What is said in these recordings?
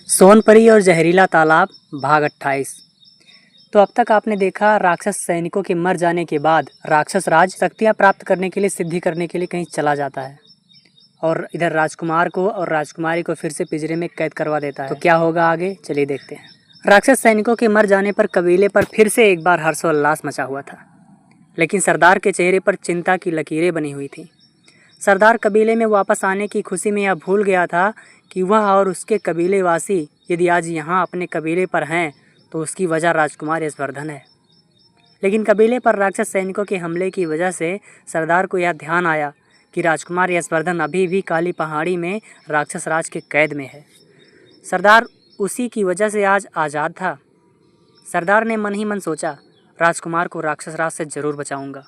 सोनपरी और जहरीला तालाब भाग 28। तो अब तक आपने देखा राक्षस सैनिकों के मर जाने के बाद राक्षस राज शक्तियाँ प्राप्त करने के लिए सिद्धि करने के लिए कहीं चला जाता है और इधर राजकुमार को और राजकुमारी को फिर से पिंजरे में कैद करवा देता है। तो क्या होगा आगे, चलिए देखते हैं। राक्षस सैनिकों के मर जाने पर कबीले पर फिर से एक बार हर्षोल्लास मचा हुआ था, लेकिन सरदार के चेहरे पर चिंता की लकीरें बनी हुई थी। सरदार कबीले में वापस आने की खुशी में यह भूल गया था कि वह और उसके कबीलेवासी यदि आज यहाँ अपने कबीले पर हैं तो उसकी वजह राजकुमार यशवर्धन है। लेकिन कबीले पर राक्षस सैनिकों के हमले की वजह से सरदार को यह ध्यान आया कि राजकुमार यशवर्धन अभी भी काली पहाड़ी में राक्षस राज के कैद में है। सरदार उसी की वजह से आज आज़ाद था। सरदार ने मन ही मन सोचा, राजकुमार को राक्षस राज से जरूर बचाऊंगा।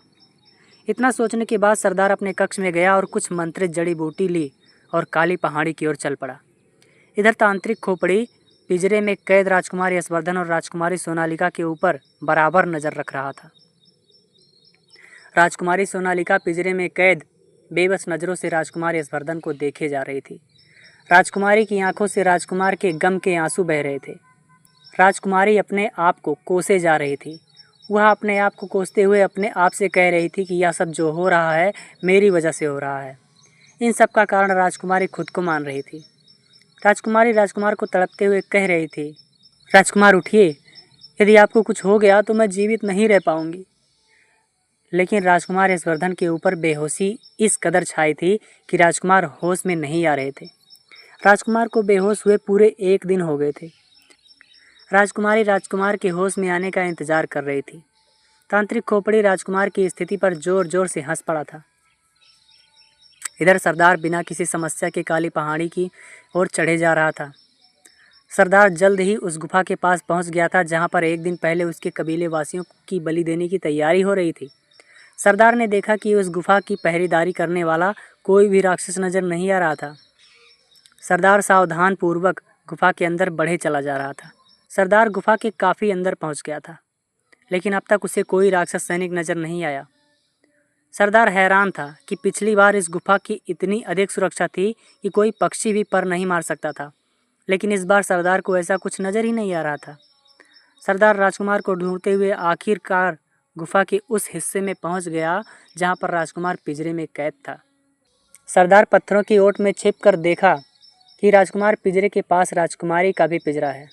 इतना सोचने के बाद सरदार अपने कक्ष में गया और कुछ मंत्रित जड़ी बूटी ली और काली पहाड़ी की ओर चल पड़ा। इधर तांत्रिक खोपड़ी पिंजरे में कैद राजकुमार यशवर्धन और राजकुमारी सोनालिका के ऊपर बराबर नजर रख रहा था। राजकुमारी सोनालिका पिंजरे में कैद बेबस नज़रों से राजकुमार यशवर्धन को देखे जा रही थी। राजकुमारी की आंखों से राजकुमार के गम के आंसू बह रहे थे। राजकुमारी अपने आप को कोसे जा रही थी। वह अपने आप को कोसते हुए अपने आप से कह रही थी कि यह सब जो हो रहा है मेरी वजह से हो रहा है। इन सब का कारण राजकुमारी खुद को मान रही थी। राजकुमारी राजकुमार को तड़पते हुए कह रही थी, राजकुमार उठिए, यदि आपको कुछ हो गया तो मैं जीवित नहीं रह पाऊंगी। लेकिन राजकुमार यशवर्धन के ऊपर बेहोशी इस कदर छाई थी कि राजकुमार होश में नहीं आ रहे थे। राजकुमार को बेहोश हुए पूरे 1 दिन हो गए थे। राजकुमारी राजकुमार के होश में आने का इंतजार कर रही थी। तांत्रिक खोपड़ी राजकुमार की स्थिति पर जोर जोर से हंस पड़ा था। इधर सरदार बिना किसी समस्या के काली पहाड़ी की ओर चढ़े जा रहा था। सरदार जल्द ही उस गुफा के पास पहुंच गया था जहां पर 1 दिन पहले उसके कबीले वासियों की बलि देने की तैयारी हो रही थी। सरदार ने देखा कि उस गुफा की पहरेदारी करने वाला कोई भी राक्षस नजर नहीं आ रहा था। सरदार सावधान पूर्वक गुफा के अंदर बढ़े चला जा रहा था। सरदार गुफा के काफ़ी अंदर पहुंच गया था, लेकिन अब तक उसे कोई राक्षस सैनिक नजर नहीं आया। सरदार हैरान था कि पिछली बार इस गुफा की इतनी अधिक सुरक्षा थी कि कोई पक्षी भी पर नहीं मार सकता था, लेकिन इस बार सरदार को ऐसा कुछ नज़र ही नहीं आ रहा था। सरदार राजकुमार को ढूंढते हुए आखिरकार गुफा के उस हिस्से में पहुंच गया जहां पर राजकुमार पिंजरे में कैद था। सरदार पत्थरों की ओट में छिप कर देखा कि राजकुमार पिंजरे के पास राजकुमारी का भी पिंजरा है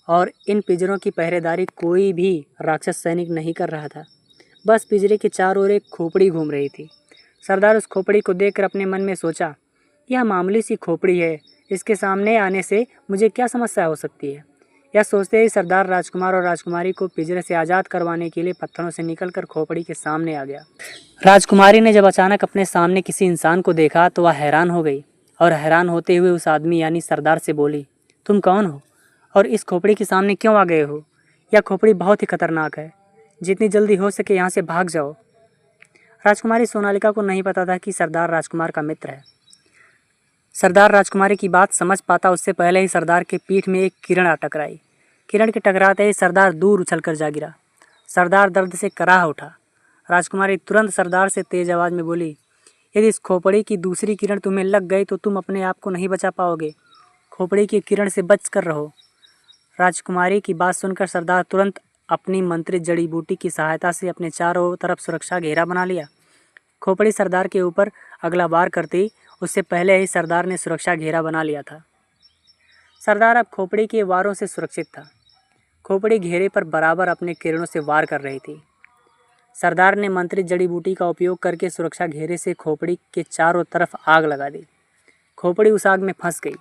और इन पिंजरों की पहरेदारी कोई भी राक्षस सैनिक नहीं कर रहा था। बस पिंजरे के चारों ओर एक खोपड़ी घूम रही थी। सरदार उस खोपड़ी को देखकर अपने मन में सोचा, यह मामूली सी खोपड़ी है, इसके सामने आने से मुझे क्या समस्या हो सकती है। यह सोचते ही सरदार राजकुमार और राजकुमारी को पिंजरे से आज़ाद करवाने के लिए पत्थरों से निकलकर खोपड़ी के सामने आ गया। राजकुमारी ने जब अचानक अपने सामने किसी इंसान को देखा तो वह हैरान हो गई और हैरान होते हुए उस आदमी यानी सरदार से बोली, तुम कौन हो और इस खोपड़ी के सामने क्यों आ गए हो? यह खोपड़ी बहुत ही खतरनाक है, जितनी जल्दी हो सके यहाँ से भाग जाओ। राजकुमारी सोनालिका को नहीं पता था कि सरदार राजकुमार का मित्र है। सरदार राजकुमारी की बात समझ पाता उससे पहले ही सरदार के पीठ में एक किरण आ टकराई। किरण के टकराते ही सरदार दूर उछलकर जा गिरा। सरदार दर्द से कराह उठा। राजकुमारी तुरंत सरदार से तेज आवाज़ में बोली, यदि इस खोपड़ी की दूसरी किरण तुम्हें लग गई तो तुम अपने आप को नहीं बचा पाओगे। खोपड़ी की किरण से बच कर रहो। राजकुमारी की बात सुनकर सरदार तुरंत अपनी मंत्रित जड़ी बूटी की सहायता से अपने चारों तरफ सुरक्षा घेरा बना लिया। खोपड़ी सरदार के ऊपर अगला वार करती उससे पहले ही सरदार ने सुरक्षा घेरा बना लिया था। सरदार अब खोपड़ी के वारों से सुरक्षित था। खोपड़ी घेरे पर बराबर अपने किरणों से वार कर रही थी। सरदार ने मंत्रित जड़ी बूटी का उपयोग करके सुरक्षा घेरे से खोपड़ी के चारों तरफ आग लगा दी। खोपड़ी उस आग में फंस गई।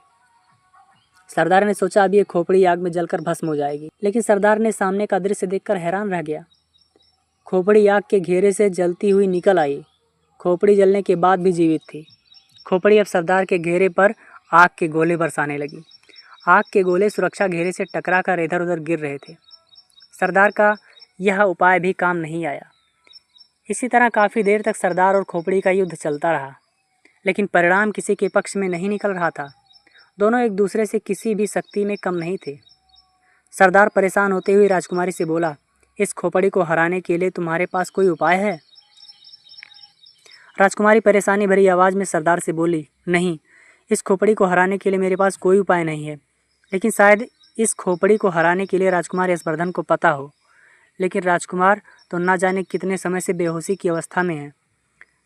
सरदार ने सोचा अब ये खोपड़ी आग में जलकर भस्म हो जाएगी, लेकिन सरदार ने सामने का दृश्य देखकर हैरान रह गया। खोपड़ी आग के घेरे से जलती हुई निकल आई। खोपड़ी जलने के बाद भी जीवित थी। खोपड़ी अब सरदार के घेरे पर आग के गोले बरसाने लगी। आग के गोले सुरक्षा घेरे से टकरा कर इधर उधर गिर रहे थे। सरदार का यह उपाय भी काम नहीं आया। इसी तरह काफ़ी देर तक सरदार और खोपड़ी का युद्ध चलता रहा, लेकिन परिणाम किसी के पक्ष में नहीं निकल रहा था। दोनों एक दूसरे से किसी भी शक्ति में कम नहीं थे। सरदार परेशान होते हुए राजकुमारी से बोला, इस खोपड़ी को हराने के लिए तुम्हारे पास कोई उपाय है? राजकुमारी परेशानी भरी आवाज़ में सरदार से बोली, नहीं, इस खोपड़ी को हराने के लिए मेरे पास कोई उपाय नहीं है, लेकिन शायद इस खोपड़ी को हराने के लिए राजकुमार यशवर्धन को पता हो। लेकिन राजकुमार तो न जाने कितने समय से बेहोशी की अवस्था में है।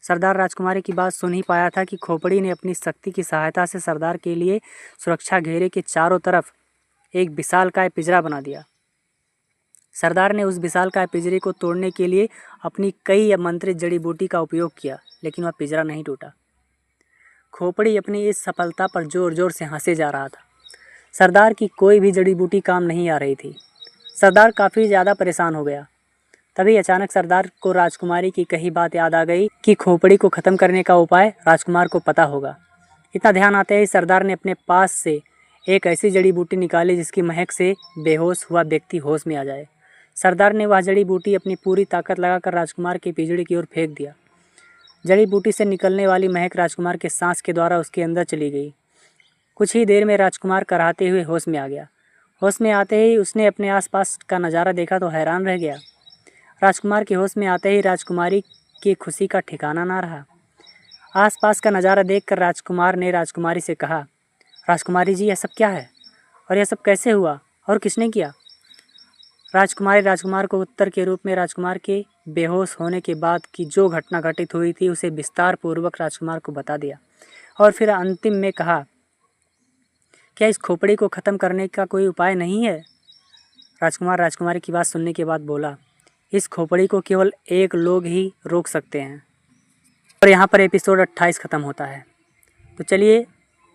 सरदार राजकुमारी की बात सुन ही पाया था कि खोपड़ी ने अपनी शक्ति की सहायता से सरदार के लिए सुरक्षा घेरे के चारों तरफ एक विशालकाय पिंजरा बना दिया। सरदार ने उस विशालकाय पिंजरे को तोड़ने के लिए अपनी कई मंत्रित जड़ी बूटी का उपयोग किया, लेकिन वह पिंजरा नहीं टूटा। खोपड़ी अपनी इस सफलता पर जोर जोर से हंसे जा रहा था। सरदार की कोई भी जड़ी बूटी काम नहीं आ रही थी। सरदार काफ़ी ज़्यादा परेशान हो गया। तभी अचानक सरदार को राजकुमारी की कही बात याद आ गई कि खोपड़ी को ख़त्म करने का उपाय राजकुमार को पता होगा। इतना ध्यान आते ही सरदार ने अपने पास से एक ऐसी जड़ी बूटी निकाली जिसकी महक से बेहोश हुआ व्यक्ति होश में आ जाए। सरदार ने वह जड़ी बूटी अपनी पूरी ताकत लगाकर राजकुमार के पिंजरे की ओर फेंक दिया। जड़ी बूटी से निकलने वाली महक राजकुमार के सांस के द्वारा उसके अंदर चली गई। कुछ ही देर में राजकुमार कराहते हुए होश में आ गया। होश में आते ही उसने अपने आसपास का नज़ारा देखा तो हैरान रह गया। राजकुमार के होश में आते ही राजकुमारी की खुशी का ठिकाना ना रहा। आसपास का नज़ारा देखकर राजकुमार ने राजकुमारी से कहा, राजकुमारी जी, यह सब क्या है और यह सब कैसे हुआ और किसने किया? राजकुमारी राजकुमार को उत्तर के रूप में राजकुमार के बेहोश होने के बाद की जो घटना घटित हुई थी उसे विस्तार पूर्वक राजकुमार को बता दिया और फिर अंतिम में कहा, क्या इस खोपड़ी को ख़त्म करने का कोई उपाय नहीं है? राजकुमार राजकुमारी की बात सुनने के बाद बोला, इस खोपड़ी को केवल एक लोग ही रोक सकते हैं। और यहाँ पर एपिसोड 28 ख़त्म होता है। तो चलिए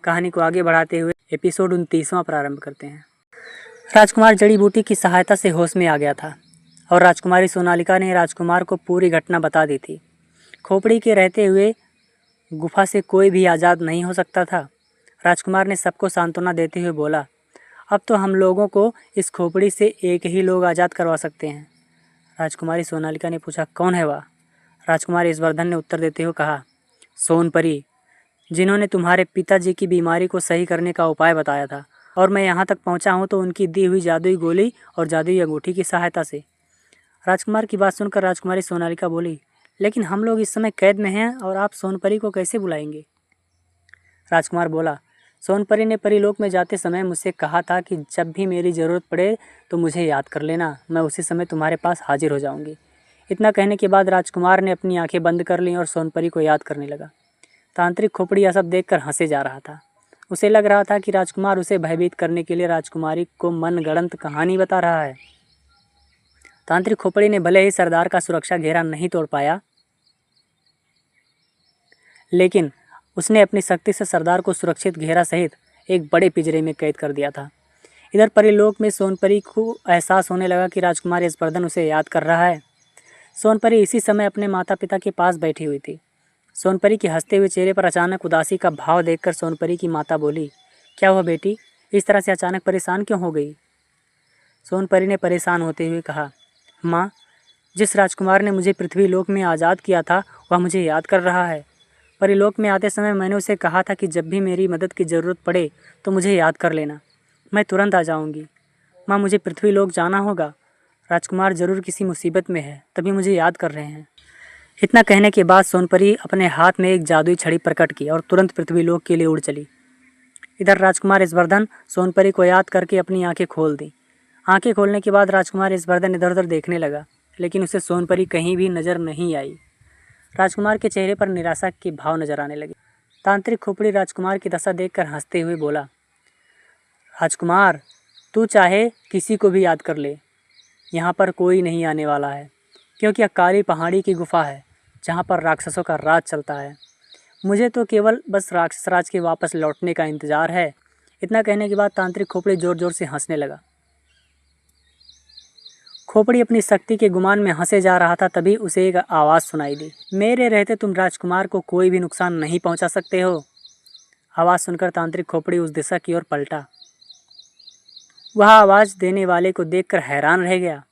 कहानी को आगे बढ़ाते हुए एपिसोड 29वां प्रारंभ करते हैं। राजकुमार जड़ी बूटी की सहायता से होश में आ गया था और राजकुमारी सोनालिका ने राजकुमार को पूरी घटना बता दी थी। खोपड़ी के रहते हुए गुफा से कोई भी आज़ाद नहीं हो सकता था। राजकुमार ने सबको सांत्वना देते हुए बोला, अब तो हम लोगों को इस खोपड़ी से एक ही लोग आज़ाद करवा सकते हैं। राजकुमारी सोनालिका ने पूछा, कौन है वह? राजकुमार यशवर्धन ने उत्तर देते हुए कहा, सोनपरी, जिन्होंने तुम्हारे पिताजी की बीमारी को सही करने का उपाय बताया था और मैं यहाँ तक पहुँचा हूँ तो उनकी दी हुई जादुई गोली और जादुई अंगूठी की सहायता से। राजकुमार की बात सुनकर राजकुमारी सोनालिका बोली, लेकिन हम लोग इस समय कैद में हैं और आप सोनपरी को कैसे बुलाएंगे? राजकुमार बोला, सोनपरी ने परीलोक में जाते समय मुझसे कहा था कि जब भी मेरी ज़रूरत पड़े तो मुझे याद कर लेना, मैं उसी समय तुम्हारे पास हाजिर हो जाऊंगी। इतना कहने के बाद राजकुमार ने अपनी आंखें बंद कर लीं और सोनपरी को याद करने लगा। तांत्रिक खोपड़ी यह सब देखकर हंसे जा रहा था। उसे लग रहा था कि राजकुमार उसे भयभीत करने के लिए राजकुमारी को मनगढ़ंत कहानी बता रहा है। तांत्रिक खोपड़ी ने भले ही सरदार का सुरक्षा घेरा नहीं तोड़ पाया, लेकिन उसने अपनी शक्ति से सरदार को सुरक्षित घेरा सहित एक बड़े पिंजरे में कैद कर दिया था। इधर परीलोक में सोनपरी को एहसास होने लगा कि राजकुमार यशवर्धन उसे याद कर रहा है। सोनपरी इसी समय अपने माता पिता के पास बैठी हुई थी। सोनपरी के हंसते हुए चेहरे पर अचानक उदासी का भाव देखकर सोनपरी की माता बोली, क्या हुआ बेटी, इस तरह से अचानक परेशान क्यों हो गई? सोनपरी ने परेशान होते हुए कहा, माँ, जिस राजकुमार ने मुझे पृथ्वीलोक में आज़ाद किया था वह मुझे याद कर रहा है। परीलोक में आते समय मैंने उसे कहा था कि जब भी मेरी मदद की ज़रूरत पड़े तो मुझे याद कर लेना, मैं तुरंत आ जाऊंगी। माँ, मुझे पृथ्वीलोक जाना होगा, राजकुमार ज़रूर किसी मुसीबत में है, तभी मुझे याद कर रहे हैं। इतना कहने के बाद सोनपरी अपने हाथ में एक जादुई छड़ी प्रकट की और तुरंत पृथ्वीलोक के लिए उड़ चली। इधर राजकुमार यशवर्धन सोनपरी को याद करके अपनी आंखें खोल दी। आंखें खोलने के बाद राजकुमार यशवर्धन इधर उधर देखने लगा, लेकिन उसे सोनपरी कहीं भी नज़र नहीं आई। राजकुमार के चेहरे पर निराशा के भाव नजर आने लगे। तांत्रिक खोपड़ी राजकुमार की दशा देखकर हंसते हुए बोला, राजकुमार, तू चाहे किसी को भी याद कर ले, यहाँ पर कोई नहीं आने वाला है, क्योंकि यह काली पहाड़ी की गुफा है जहाँ पर राक्षसों का राज चलता है। मुझे तो केवल बस राक्षस राज के वापस लौटने का इंतज़ार है। इतना कहने के बाद तांत्रिक खोपड़ी ज़ोर ज़ोर से हंसने लगा। खोपड़ी अपनी शक्ति के गुमान में हंसे जा रहा था, तभी उसे एक आवाज़ सुनाई दी, मेरे रहते तुम राजकुमार को कोई भी नुकसान नहीं पहुंचा सकते हो। आवाज़ सुनकर तांत्रिक खोपड़ी उस दिशा की ओर पलटा। वह आवाज़ देने वाले को देखकर हैरान रह गया।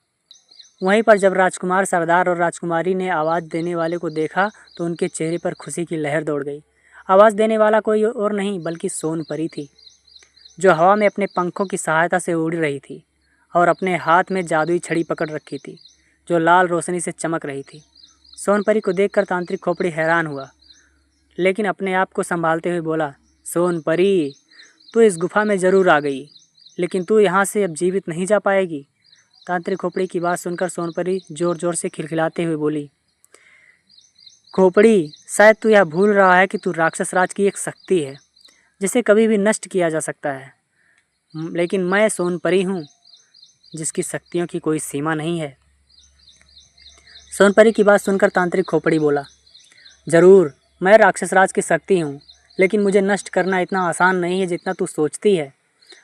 वहीं पर जब राजकुमार, सरदार और राजकुमारी ने आवाज़ देने वाले को देखा तो उनके चेहरे पर खुशी की लहर दौड़ गई। आवाज़ देने वाला कोई और नहीं बल्कि सोनपरी थी, जो हवा में अपने पंखों की सहायता से उड़ रही थी और अपने हाथ में जादुई छड़ी पकड़ रखी थी जो लाल रोशनी से चमक रही थी। सोनपरी को देखकर तांत्रिक खोपड़ी हैरान हुआ, लेकिन अपने आप को संभालते हुए बोला, सोनपरी, तू इस गुफा में ज़रूर आ गई, लेकिन तू यहाँ से अब जीवित नहीं जा पाएगी। तांत्रिक खोपड़ी की बात सुनकर सोनपरी ज़ोर ज़ोर से खिलखिलाते हुए बोली, खोपड़ी, शायद तू यह भूल रहा है कि तू राक्षस राज की एक शक्ति है जिसे कभी भी नष्ट किया जा सकता है। लेकिन मैं सोनपरी हूँ जिसकी शक्तियों की कोई सीमा नहीं है। सोनपरी की बात सुनकर तांत्रिक खोपड़ी बोला, ज़रूर मैं राक्षस राज की शक्ति हूँ, लेकिन मुझे नष्ट करना इतना आसान नहीं है जितना तू सोचती है।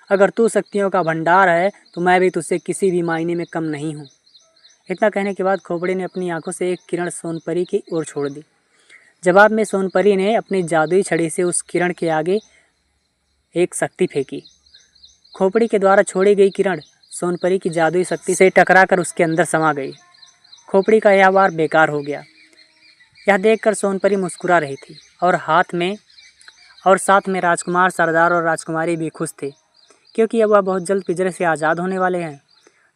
अगर तू शक्तियों का भंडार है तो मैं भी तुझसे किसी भी मायने में कम नहीं हूँ। इतना कहने के बाद खोपड़ी ने अपनी आंखों से एक किरण सोनपरी की ओर छोड़ दी। जवाब में सोनपरी ने अपनी जादुई छड़ी से उस किरण के आगे एक शक्ति फेंकी। खोपड़ी के द्वारा छोड़ी गई किरण सोनपरी की जादुई शक्ति से टकराकर उसके अंदर समा गई। खोपड़ी का यह वार बेकार हो गया। यह देखकर सोनपरी मुस्कुरा रही थी और साथ में राजकुमार, सरदार और राजकुमारी भी खुश थे, क्योंकि अब वह बहुत जल्द पिंजरे से आज़ाद होने वाले हैं।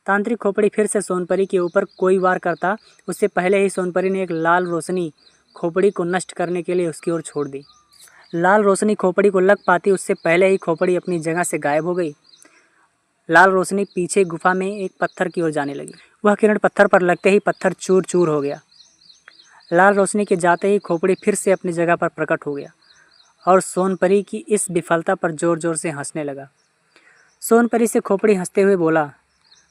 तांत्रिक खोपड़ी फिर से सोनपरी के ऊपर कोई वार करता उससे पहले ही सोनपरी ने एक लाल रोशनी खोपड़ी को नष्ट करने के लिए उसकी ओर छोड़ दी। लाल रोशनी खोपड़ी को लग पाती उससे पहले ही खोपड़ी अपनी जगह से गायब हो गई। लाल रोशनी पीछे गुफा में एक पत्थर की ओर जाने लगी। वह किरण पत्थर पर लगते ही पत्थर चूर चूर हो गया। लाल रोशनी के जाते ही खोपड़ी फिर से अपनी जगह पर प्रकट हो गया और सोनपरी की इस विफलता पर जोर जोर से हंसने लगा। सोनपरी से खोपड़ी हंसते हुए बोला,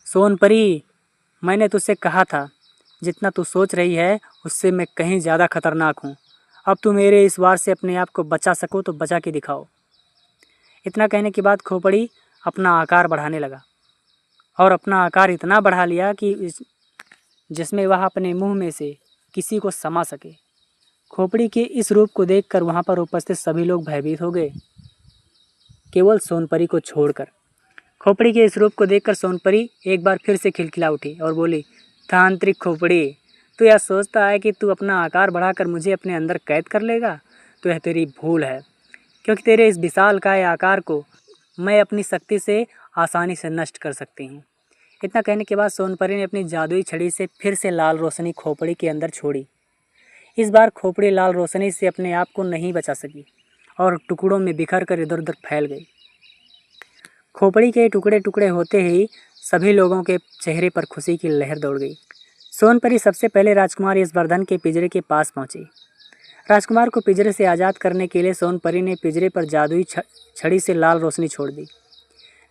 सोनपरी, मैंने तुझसे कहा था जितना तू सोच रही है उससे मैं कहीं ज़्यादा खतरनाक हूँ। अब तू मेरे इस वार से अपने आप को बचा सको तो बचा के दिखाओ। इतना कहने के बाद खोपड़ी अपना आकार बढ़ाने लगा और अपना आकार इतना बढ़ा लिया कि जिसमें वह अपने मुंह में से किसी को समा सके। खोपड़ी के इस रूप को देखकर वहां पर उपस्थित सभी लोग भयभीत हो गए, केवल सोनपरी को छोड़कर। खोपड़ी के इस रूप को देखकर सोनपरी एक बार फिर से खिलखिला उठी और बोली, तांत्रिक खोपड़ी, तू यह सोचता है कि तू अपना आकार बढ़ाकर मुझे अपने अंदर कैद कर लेगा? तो यह तेरी भूल है, क्योंकि तेरे इस विशालकाय आकार को मैं अपनी शक्ति से आसानी से नष्ट कर सकती हूँ। इतना कहने के बाद सोनपरी ने अपनी जादुई छड़ी से फिर से लाल रोशनी खोपड़ी के अंदर छोड़ी। इस बार खोपड़ी लाल रोशनी से अपने आप को नहीं बचा सकी और टुकड़ों में बिखर कर इधर उधर फैल गई। खोपड़ी के टुकड़े टुकड़े होते ही सभी लोगों के चेहरे पर खुशी की लहर दौड़ गई। सोनपरी सबसे पहले राजकुमार यशवर्धन के पिंजरे के पास पहुंची। राजकुमार को पिंजरे से आज़ाद करने के लिए सोनपरी ने पिंजरे पर जादुई छड़ी से लाल रोशनी छोड़ दी,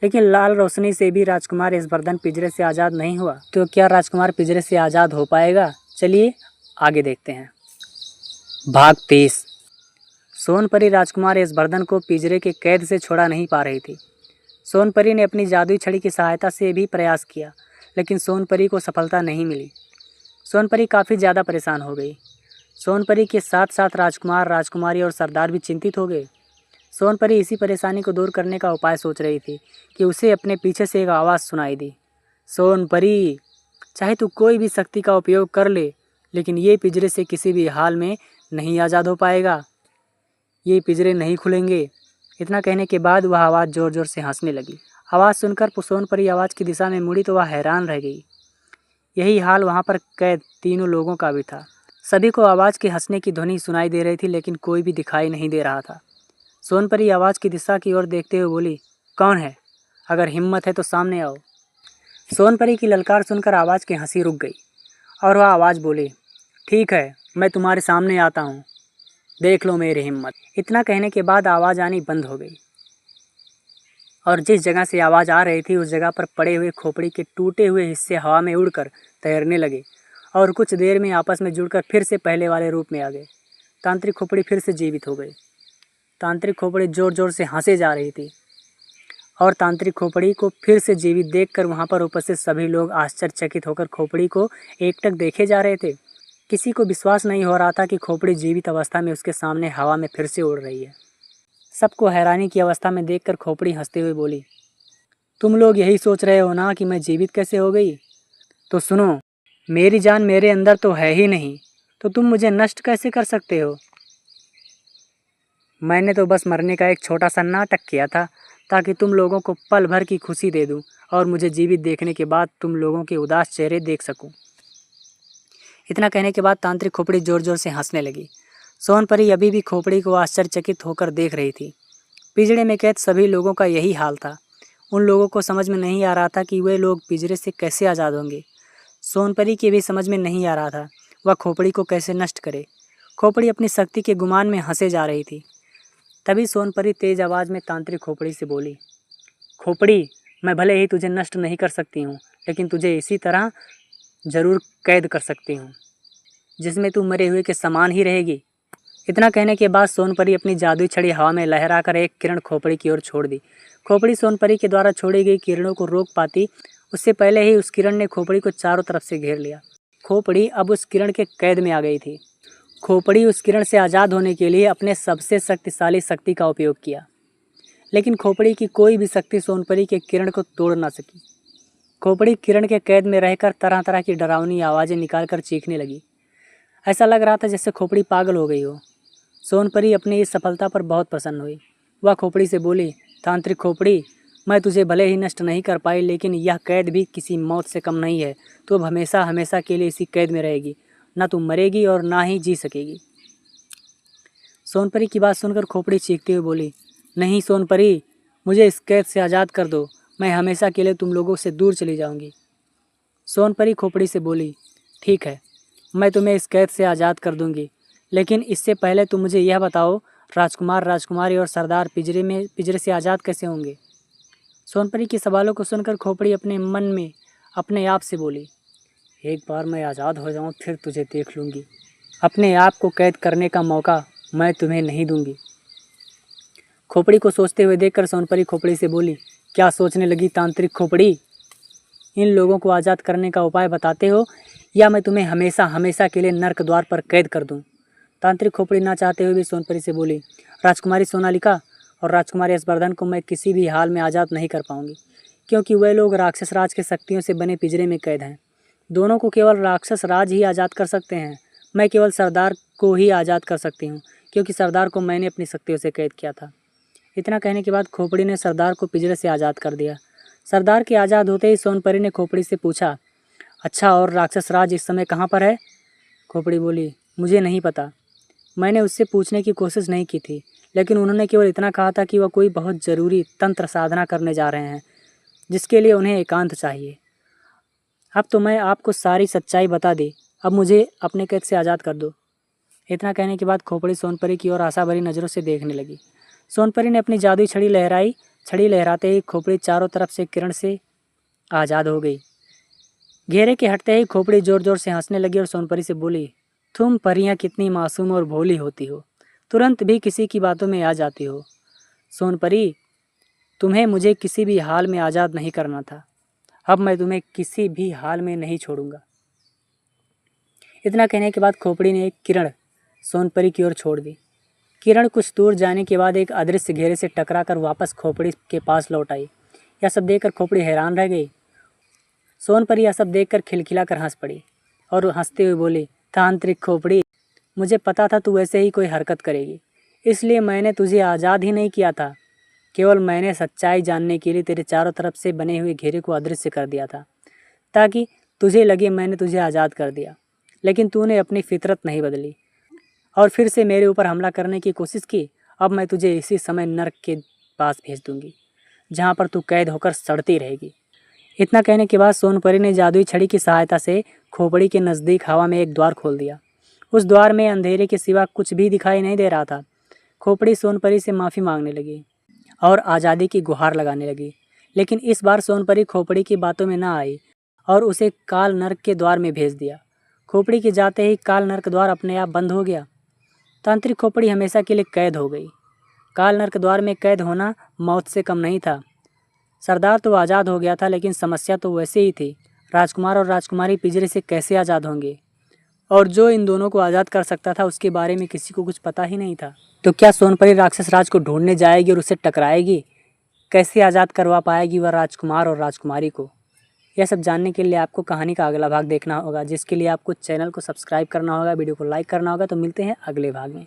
लेकिन लाल रोशनी से भी राजकुमार यशवर्धन पिंजरे से आज़ाद नहीं हुआ। तो क्या राजकुमार पिंजरे से आज़ाद हो पाएगा? चलिए आगे देखते हैं। भाग 30। सोनपरी राजकुमार यशवर्धन को पिंजरे के कैद से छोड़ा नहीं पा रही थी। सोनपरी ने अपनी जादुई छड़ी की सहायता से भी प्रयास किया, लेकिन सोनपरी को सफलता नहीं मिली। सोनपरी काफ़ी ज़्यादा परेशान हो गई। सोनपरी के साथ साथ राजकुमार, राजकुमारी और सरदार भी चिंतित हो गए। सोनपरी इसी परेशानी को दूर करने का उपाय सोच रही थी कि उसे अपने पीछे से एक आवाज़ सुनाई दी, सोनपरी, चाहे तू कोई भी शक्ति का उपयोग कर ले, लेकिन ये पिंजरे से किसी भी हाल में नहीं आज़ाद हो पाएगा। ये पिंजरे नहीं खुलेंगे। इतना कहने के बाद वह आवाज़ ज़ोर ज़ोर से हंसने लगी। आवाज़ सुनकर सोनपरी आवाज़ की दिशा में मुड़ी तो वह हैरान रह गई। यही हाल वहाँ पर कैद तीनों लोगों का भी था। सभी को आवाज़ के हंसने की ध्वनि सुनाई दे रही थी, लेकिन कोई भी दिखाई नहीं दे रहा था। सोनपरी आवाज़ की दिशा की ओर देखते हुए बोली, कौन है? अगर हिम्मत है तो सामने आओ। सोनपरी की ललकार सुनकर आवाज़ की हंसी रुक गई और वह आवाज़ बोली, ठीक है, मैं तुम्हारे सामने आता हूँ, देख लो मेरी हिम्मत। इतना कहने के बाद आवाज़ आनी बंद हो गई और जिस जगह से आवाज़ आ रही थी उस जगह पर पड़े हुए खोपड़ी के टूटे हुए हिस्से हवा में उड़कर तैरने लगे और कुछ देर में आपस में जुड़कर फिर से पहले वाले रूप में आ गए। तांत्रिक खोपड़ी फिर से जीवित हो गई। तांत्रिक खोपड़ी ज़ोर ज़ोर से हंसे जा रही थी और तांत्रिक खोपड़ी को फिर से जीवित देखकर वहाँ पर उपस्थित सभी लोग आश्चर्यचकित होकर खोपड़ी को एकटक देखे जा रहे थे। किसी को विश्वास नहीं हो रहा था कि खोपड़ी जीवित अवस्था में उसके सामने हवा में फिर से उड़ रही है। सबको हैरानी की अवस्था में देखकर खोपड़ी हंसते हुए बोली, तुम लोग यही सोच रहे हो ना कि मैं जीवित कैसे हो गई? तो सुनो, मेरी जान मेरे अंदर तो है ही नहीं, तो तुम मुझे नष्ट कैसे कर सकते हो? मैंने तो बस मरने का एक छोटा सा नाटक किया था ताकि तुम लोगों को पल भर की खुशी दे दूं और मुझे जीवित देखने के बाद तुम लोगों के उदास चेहरे देख सकूं। इतना कहने के बाद तांत्रिक खोपड़ी ज़ोर ज़ोर से हंसने लगी। सोनपरी अभी भी खोपड़ी को आश्चर्यचकित होकर देख रही थी। पिंजड़े में कैद सभी लोगों का यही हाल था। उन लोगों को समझ में नहीं आ रहा था कि वे लोग पिंजरे से कैसे आज़ाद होंगे। सोनपरी के भी समझ में नहीं आ रहा था वह खोपड़ी को कैसे नष्ट करे। खोपड़ी अपनी शक्ति के गुमान में हंसे जा रही थी। तभी सोनपरी तेज आवाज़ में तांत्रिक खोपड़ी से बोली, खोपड़ी, मैं भले ही तुझे नष्ट नहीं कर सकती हूँ, लेकिन तुझे इसी तरह ज़रूर कैद कर सकती हूँ जिसमें तू मरे हुए के समान ही रहेगी। इतना कहने के बाद सोनपरी अपनी जादुई छड़ी हवा में लहराकर एक किरण खोपड़ी की ओर छोड़ दी। खोपड़ी सोनपरी के द्वारा छोड़ी गई किरणों को रोक पाती उससे पहले ही उस किरण ने खोपड़ी को चारों तरफ से घेर लिया। खोपड़ी अब उस किरण के कैद में आ गई थी। खोपड़ी उस किरण से आज़ाद होने के लिए अपने सबसे शक्तिशाली शक्ति का उपयोग किया, लेकिन खोपड़ी की कोई भी शक्ति सोनपरी के किरण को तोड़ ना सकी। खोपड़ी किरण के कैद में रहकर तरह तरह की डरावनी आवाज़ें निकालकर चीखने लगी। ऐसा लग रहा था जैसे खोपड़ी पागल हो गई हो। सोनपरी अपनी इस सफलता पर बहुत प्रसन्न हुई। वह खोपड़ी से बोली, तांत्रिक खोपड़ी, मैं तुझे भले ही नष्ट नहीं कर पाई, लेकिन यह कैद भी किसी मौत से कम नहीं है। तू अब हमेशा हमेशा के लिए इसी कैद में रहेगी। ना तू मरेगी और ना ही जी सकेगी। सोनपरी की बात सुनकर खोपड़ी चीखते हुए बोली, नहीं सोनपरी, मुझे इस कैद से आज़ाद कर दो। मैं हमेशा के लिए तुम लोगों से दूर चली जाऊंगी। सोनपरी खोपड़ी से बोली, ठीक है, मैं तुम्हें इस कैद से आज़ाद कर दूंगी, लेकिन इससे पहले तुम मुझे यह बताओ, राजकुमार, राजकुमारी और सरदार पिंजरे से आज़ाद कैसे होंगे। सोनपरी के सवालों को सुनकर खोपड़ी अपने मन में अपने आप से बोली, एक बार मैं आज़ाद हो जाऊं फिर तुझे देख लूँगी। अपने आप को कैद करने का मौका मैं तुम्हें नहीं दूंगी। खोपड़ी को सोचते हुए देखकर सोनपरी खोपड़ी से बोली, क्या सोचने लगी तांत्रिक खोपड़ी? इन लोगों को आज़ाद करने का उपाय बताते हो या मैं तुम्हें हमेशा हमेशा के लिए नर्क द्वार पर कैद कर दूं? तांत्रिक खोपड़ी ना चाहते हुए भी सोनपरी से बोली, राजकुमारी सोनालिका और राजकुमारी यशवर्धन को मैं किसी भी हाल में आज़ाद नहीं कर पाऊंगी, क्योंकि वे लोग राक्षस राज के शक्तियों से बने पिंजरे में कैद हैं। दोनों को केवल राक्षस राज ही आज़ाद कर सकते हैं। मैं केवल सरदार को ही आज़ाद कर सकती हूँ, क्योंकि सरदार को मैंने अपनी शक्तियों से कैद किया था। इतना कहने के बाद खोपड़ी ने सरदार को पिंजरे से आज़ाद कर दिया। सरदार के आज़ाद होते ही सोनपरी ने खोपड़ी से पूछा, अच्छा, और राक्षस राज इस समय कहाँ पर है? खोपड़ी बोली, मुझे नहीं पता। मैंने उससे पूछने की कोशिश नहीं की थी, लेकिन उन्होंने केवल इतना कहा था कि वह कोई बहुत ज़रूरी तंत्र साधना करने जा रहे हैं, जिसके लिए उन्हें एकांत चाहिए। अब तो मैं आपको सारी सच्चाई बता दी। अब मुझे अपने कैद से आज़ाद कर दो। इतना कहने के बाद खोपड़ी सोनपरी की ओर आशा भरी नज़रों से देखने लगी। सोनपरी ने अपनी जादुई छड़ी लहराई। छड़ी लहराते ही खोपड़ी चारों तरफ से किरण से आज़ाद हो गई। घेरे के हटते ही खोपड़ी जोर जोर से हंसने लगी और सोनपरी से बोली, तुम परियां कितनी मासूम और भोली होती हो, तुरंत भी किसी की बातों में आ जाती हो। सोनपरी, तुम्हें मुझे किसी भी हाल में आज़ाद नहीं करना था। अब मैं तुम्हें किसी भी हाल में नहीं छोड़ूंगा। इतना कहने के बाद खोपड़ी ने एक किरण सोनपरी की ओर छोड़ दी। किरण कुछ दूर जाने के बाद एक अदृश्य घेरे से टकराकर वापस खोपड़ी के पास लौट आई। यह सब देखकर खोपड़ी हैरान रह गई। सोनपरी यह सब देखकर खिलखिलाकर हंस पड़ी और हंसते हुए बोली, तांत्रिक खोपड़ी, मुझे पता था तू वैसे ही कोई हरकत करेगी, इसलिए मैंने तुझे आज़ाद ही नहीं किया था। केवल मैंने सच्चाई जानने के लिए तेरे चारों तरफ से बने हुए घेरे को अदृश्य कर दिया था, ताकि तुझे लगे मैंने तुझे आज़ाद कर दिया। लेकिन तूने अपनी फितरत नहीं बदली और फिर से मेरे ऊपर हमला करने की कोशिश की। अब मैं तुझे इसी समय नर्क के पास भेज दूंगी, जहाँ पर तू कैद होकर सड़ती रहेगी। इतना कहने के बाद सोनपरी ने जादुई छड़ी की सहायता से खोपड़ी के नज़दीक हवा में एक द्वार खोल दिया। उस द्वार में अंधेरे के सिवा कुछ भी दिखाई नहीं दे रहा था। खोपड़ी सोनपरी से माफ़ी मांगने लगी और आज़ादी की गुहार लगाने लगी, लेकिन इस बार सोनपरी खोपड़ी की बातों में न आई और उसे काल नर्क के द्वार में भेज दिया। खोपड़ी के जाते ही काल नर्क द्वार अपने आप बंद हो गया। तांत्रिक खोपड़ी हमेशा के लिए कैद हो गई। काल नर्क द्वार में कैद होना मौत से कम नहीं था। सरदार तो आज़ाद हो गया था, लेकिन समस्या तो वैसे ही थी। राजकुमार और राजकुमारी पिंजरे से कैसे आज़ाद होंगे? और जो इन दोनों को आज़ाद कर सकता था उसके बारे में किसी को कुछ पता ही नहीं था। तो क्या सोनपरी राक्षस राज को ढूंढने जाएगी और उसे टकराएगी? कैसे आज़ाद करवा पाएगी वह राजकुमार और राजकुमारी को? यह सब जानने के लिए आपको कहानी का अगला भाग देखना होगा, जिसके लिए आपको चैनल को सब्सक्राइब करना होगा, वीडियो को लाइक करना होगा। तो मिलते हैं अगले भाग में।